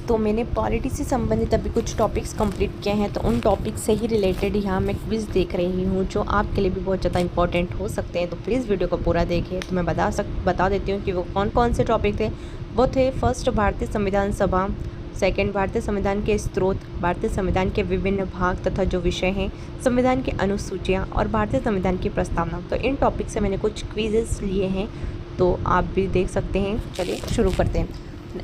तो मैंने पॉलिटी से संबंधित अभी कुछ टॉपिक्स कंप्लीट किए हैं, तो उन टॉपिक से ही रिलेटेड यहाँ मैं क्विज़ देख रही हूँ जो आपके लिए भी बहुत ज़्यादा इंपॉर्टेंट हो सकते हैं। तो प्लीज़ वीडियो को पूरा देखिए। तो मैं बता देती हूँ कि वो कौन कौन से टॉपिक थे। वो थे फर्स्ट भारतीय संविधान सभा, सेकंड भारतीय संविधान के स्रोत, भारतीय संविधान के विभिन्न भाग तथा जो विषय हैं, संविधान की अनुसूचियाँ और भारतीय संविधान की प्रस्तावना। तो इन टॉपिक से मैंने कुछ क्विजेस लिए हैं, तो आप भी देख सकते हैं। चलिए शुरू करते हैं।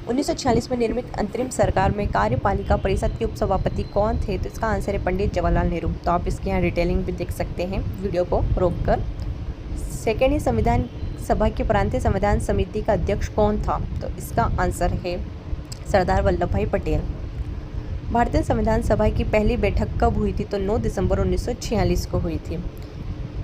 1946 में निर्मित अंतरिम सरकार में कार्यपालिका परिषद के उपसभापति कौन थे? तो इसका आंसर है पंडित जवाहरलाल नेहरू। तो आप इसके यहाँ डिटेलिंग भी देख सकते हैं वीडियो को रोककर। सेकेंड ही संविधान सभा की प्रांतीय संविधान समिति का अध्यक्ष कौन था? तो इसका आंसर है सरदार वल्लभ भाई पटेल। भारतीय संविधान सभा की पहली बैठक कब हुई थी? तो 9 दिसंबर 1946 को हुई थी।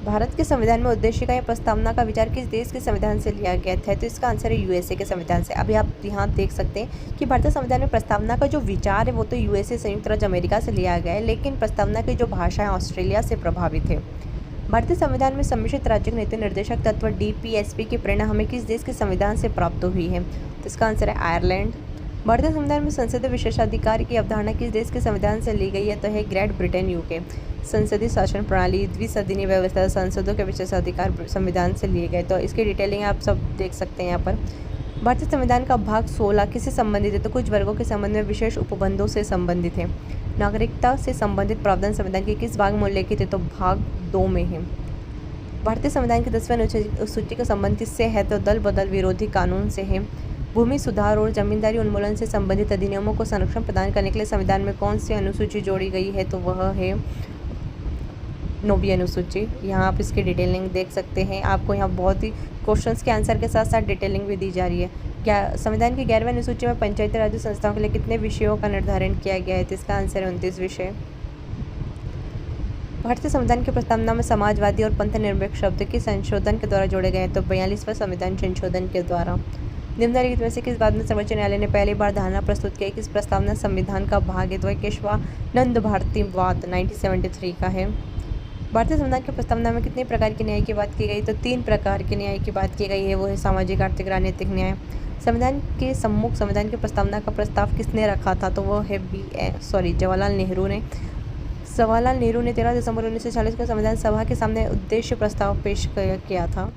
भारत के संविधान में उद्देशिका या प्रस्तावना का विचार किस देश के संविधान से लिया गया था? तो इसका आंसर है यूएसए के संविधान से। अभी आप यहाँ देख सकते हैं कि भारतीय संविधान में प्रस्तावना का जो विचार है वो तो यूएसए संयुक्त राज्य अमेरिका से लिया गया है, लेकिन प्रस्तावना की जो भाषा है ऑस्ट्रेलिया से प्रभावित है। भारतीय संविधान में सम्मिश्रित राज्य नीति निर्देशक तत्व डीपीएसपी की प्रेरणा हमें किस देश के संविधान से प्राप्त हुई है? तो इसका आंसर है आयरलैंड। भारतीय संविधान में संसदीय विशेषाधिकार की अवधारणा किस देश के संविधान से ली गई है? तो है ग्रेट ब्रिटेन यूके। संसदीय शासन प्रणाली, द्विसदनीय व्यवस्था, संसदों के विशेषाधिकार संविधान से लिए गए। तो इसकी डिटेलिंग आप सब देख सकते हैं यहाँ पर। भारतीय संविधान का भाग 16 किससे संबंधित है? तो कुछ वर्गों के संबंध में विशेष उपबंधों से संबंधित है। नागरिकता से संबंधित प्रावधान संविधान के किस भाग में उल्लेखित है? तो भाग 2 में है। भारतीय संविधान की 10वीं अनुसूची का संबंध किससे है? तो दल बदल विरोधी कानून से है। भूमि सुधार और जमींदारी उन्मूलन से संबंधित अधिनियमों को संरक्षण प्रदान करने के लिए संविधान में कौन सी अनुसूची जोड़ी गई है? तो वह है 9वीं अनुसूची। यहाँ आप इसकी डिटेलिंग देख सकते हैं। आपको यहाँ बहुत ही क्वेश्चंस के आंसर के साथ साथ डिटेलिंग भी दी जा रही है। संविधान की 11वीं अनुसूची में पंचायती राज संस्थाओं के लिए कितने विषयों का निर्धारण किया गया है? तो इसका आंसर है 29 विषय। भारतीय संविधान की प्रस्तावना में समाजवादी और पंथ निरपेक्ष शब्द के संशोधन के द्वारा जोड़े गए हैं। तो 42वां संविधान संशोधन के द्वारा। निम्नलिखित में से किस बात में सर्वोच्च न्यायालय ने पहली बार धारणा प्रस्तुत की? किस प्रस्तावना संविधान का भाग है? तो केशवानंद भारतीवाद 1973 का है। भारतीय संविधान की प्रस्तावना में कितने प्रकार के न्याय की बात की गई? तो 3 प्रकार के न्याय की बात की गई है। वो है सामाजिक, आर्थिक, राजनीतिक न्याय। संविधान के सम्मुख संविधान की प्रस्तावना का प्रस्ताव किसने रखा था? तो वो है जवाहरलाल नेहरू ने। जवाहरलाल नेहरू ने 13 दिसंबर 1946 को संविधान सभा के सामने उद्देश्य प्रस्ताव पेश किया था।